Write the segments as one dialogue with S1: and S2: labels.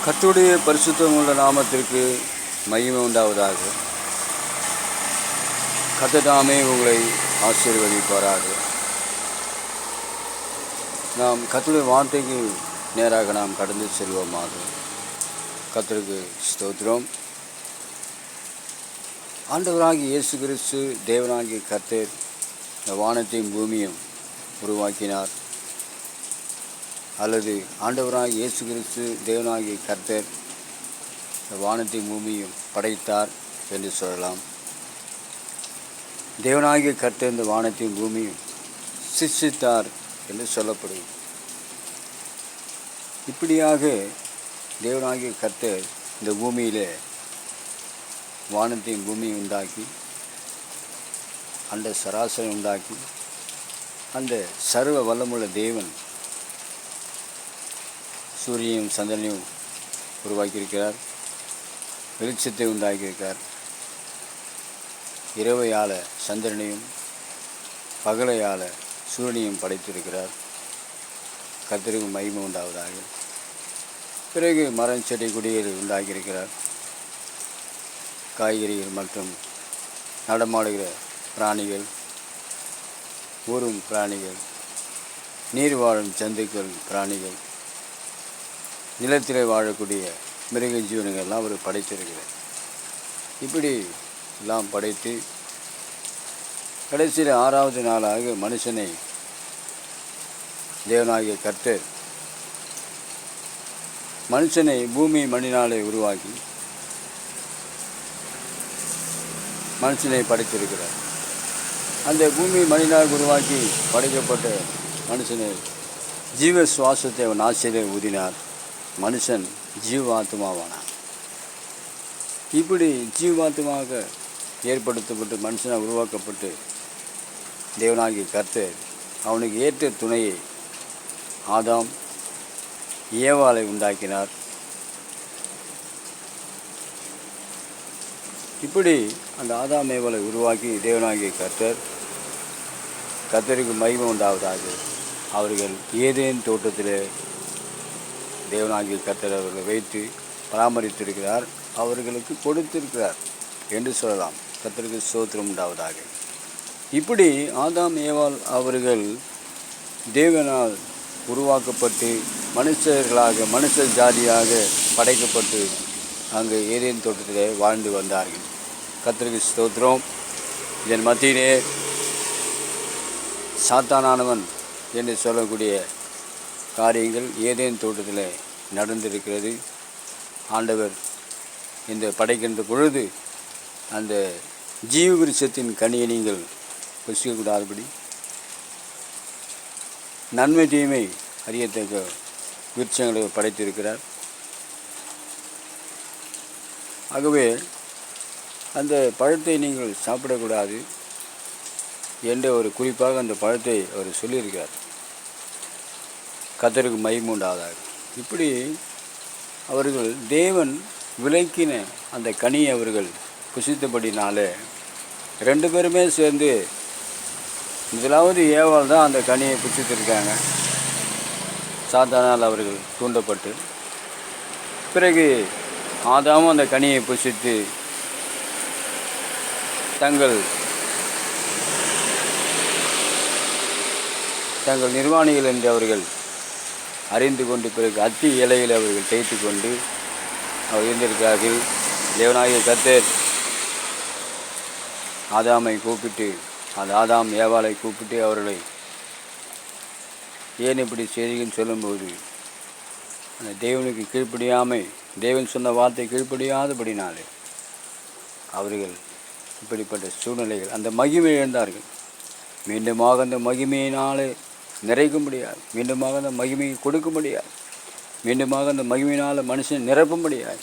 S1: கர்த்தருடைய பரிசுத்தமுள்ள நாமத்திற்கு மகிமை உண்டாவதாக. கர்த்தர் தாமே உங்களை ஆசீர்வதிப்பாராக. நாம் கர்த்தருடைய வார்த்தைக்கு நேராக நாம் கடந்து செல்வோமாக. கர்த்தருக்கு ஸ்தோத்திரம். ஆண்டவராகிய இயேசு கிறிஸ்து தேவனாகிய கர்த்தர் இந்த வானத்தையும் பூமியும் உருவாக்கினார். அல்லது ஆண்டவராகிய இயேசு கிறிஸ்து தேவனாகிய கர்த்தர் இந்த வானத்தையும் பூமியும் படைத்தார் என்று சொல்லலாம். தேவனாகிய கர்த்தர் இந்த வானத்தையும் பூமியும் சிருஷ்டித்தார் என்று சொல்லப்படும். இப்படியாக தேவனாகிய கர்த்தர் இந்த பூமியில் வானத்தையும் பூமியும் உண்டாக்கி, அந்த சராசரி உண்டாக்கி, அந்த சர்வ வல்லமுள்ள தேவன் சூரியனையும் சந்திரனையும் உருவாக்கியிருக்கிறார். வெளிச்சத்தை உண்டாக்கியிருக்கிறார். இரவையால் சந்திரனையும் பகலையால் சூரியனையும் படைத்திருக்கிறார். கர்த்தருக்கு மகிமை உண்டாவதாக. பிறகு மரம் செடி கொடிகள் உண்டாக்கியிருக்கிறார். காய்கறிகள் மற்றும் நடமாடுகிற பிராணிகள், ஊரும் பிராணிகள், நீர் வாழும் ஜந்துக்கள் பிராணிகள், நிலத்திலே வாழக்கூடிய மிருக ஜீவனங்கள்லாம் அவர் படைத்திருக்கிறார். இப்படி எல்லாம் படைத்து கடைசியில் 6வது நாளாக மனுஷனை தேவனாகிய கர்த்தர் மனுஷனை பூமி மண்ணினாலே உருவாக்கி மனுஷனை படைத்திருக்கிறார். அந்த பூமி மண்ணினால் உருவாக்கி படைக்கப்பட்ட மனுஷனை ஜீவ சுவாசத்தை அவன் ஆசையிலே ஊதினார். மனுஷன் ஜீவாத்மாவானான். இப்படி ஜீவாத்மாக ஏற்படுத்தப்பட்டு மனுஷனாக உருவாக்கப்பட்டு தேவனாகிய கர்த்தர் அவனுக்கு ஏற்ற துணையை ஆதாம் ஏவாளை உண்டாக்கினார். இப்படி அந்த ஆதாம் ஏவாளை உருவாக்கி தேவனாகிய கர்த்தருக்கு மகிமை உண்டாவதாக. அவர்கள் ஏதேன் தோட்டத்தில் தேவனாகிய கர்த்தர் அவர்களை வைத்து பராமரித்திருக்கிறார், அவர்களுக்கு கொடுத்திருக்கிறார் என்று சொல்லலாம். கர்த்தருக்கு ஸ்தோத்திரம் உண்டாவதாக. இப்படி ஆதாம் ஏவாள் அவர்கள் தேவனால் உருவாக்கப்பட்டு மனுஷர்களாக மனுஷ ஜாதியாக படைக்கப்பட்டு அங்கு ஏதேன் தோட்டத்திலே வாழ்ந்து வந்தார்கள். கர்த்தருக்கு ஸ்தோத்திரம். இதன் மத்தியிலே சாத்தானானவன் என்று சொல்லக்கூடிய காரியங்கள் ஏதேன் தோட்டத்தில் நடந்திருக்கிறது. ஆண்டவர் இந்த படைக்கின்ற பொழுது அந்த ஜீவ விருட்சத்தின் கனியை நீங்கள் புசிக்கக்கூடாதபடி நன்மை தீமை அறியத்தக்க விருட்சங்களை படைத்திருக்கிறார். ஆகவே அந்த பழத்தை நீங்கள் சாப்பிடக்கூடாது என்ற ஒரு குறிப்பாக அந்த பழத்தை அவர் சொல்லியிருக்கிறார். கர்த்தருக்கு மகிமை உண்டாவதாக. இப்படி அவர்கள் தேவன் விலக்கின அந்த கனியை அவர்கள் புசித்தபடினாலே 2 பேருமே சேர்ந்து முதலாவது ஏவாள் தான் அந்த கனியை புசித்திருக்காங்க. சாத்தானால் அவர்கள் தூண்டப்பட்டு பிறகு ஆதாமும் அந்த கனியை புசித்து தங்கள் நிர்வாணிகள் என்று அவர்கள் அறிந்து கொண்டு பிறகு அத்தி இலையில் அவர்கள் தேய்த்து கொண்டு அவர் இருந்திருக்கிறார்கள். தேவனாகிய கர்த்தர் ஆதாமை கூப்பிட்டு அந்த ஆதாம் ஏவாளை கூப்பிட்டு அவர்களை ஏன் இப்படி செய்தின்னு சொல்லும்போது அந்த தேவனுக்கு கீழ்ப்படியாமல் தேவன் சொன்ன வார்த்தை கீழ்ப்படியாதபடினாலே அவர்கள் இப்படிப்பட்ட சூழ்நிலைகள் அந்த மகிமை இழந்தார்கள். மீண்டுமாக அந்த மகிமையினாலே நிறைக்க முடியாது. மீண்டுமாக அந்த மகிமையை கொடுக்க முடியாது. மீண்டுமாக அந்த மகிமையினால் மனுஷன் நிரப்ப முடியாது.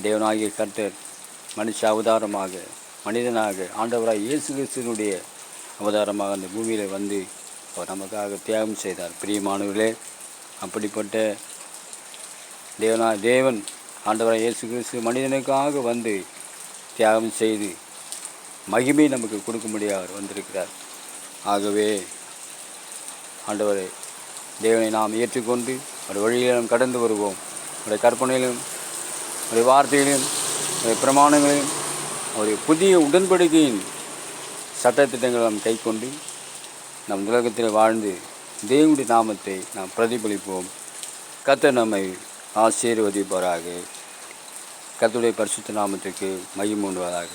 S1: தேவனாகிய கர்த்தர் மனுஷ அவதாரமாக மனிதனாக ஆண்டவராக இயேசு கிறிஸ்துவினுடைய அவதாரமாக அந்த பூமியில் வந்து அவர் நமக்காக தியாகம் செய்தார். பிரியமானவர்களே, அப்படிப்பட்ட தேவன் ஆண்டவராக இயேசு கிறிஸ்து மனிதனுக்காக வந்து தியாகம் செய்து மகிமை நமக்கு கொடுக்க முடியாது வந்திருக்கிறார். ஆகவே ஆண்டவரை தேவனை நாம் ஏற்றுக்கொண்டு அவர் வழியில் நாம் கடந்து வருவோம். உடைய கற்பனையிலும் உடைய வார்த்தைகளையும் உடைய பிரமாணங்களையும் அவருடைய புதிய உடன்படிக்கையின் சட்டத்திட்டங்களை நாம் கை கொண்டு நம் உலகத்தில் வாழ்ந்து தேவனுடைய நாமத்தை நாம் பிரதிபலிப்போம். கர்த்தர் நம்மை ஆசீர்வதிப்பாராக. கர்த்தருடைய பரிசுத்த நாமத்துக்கு மகிமை உண்டாவதாக.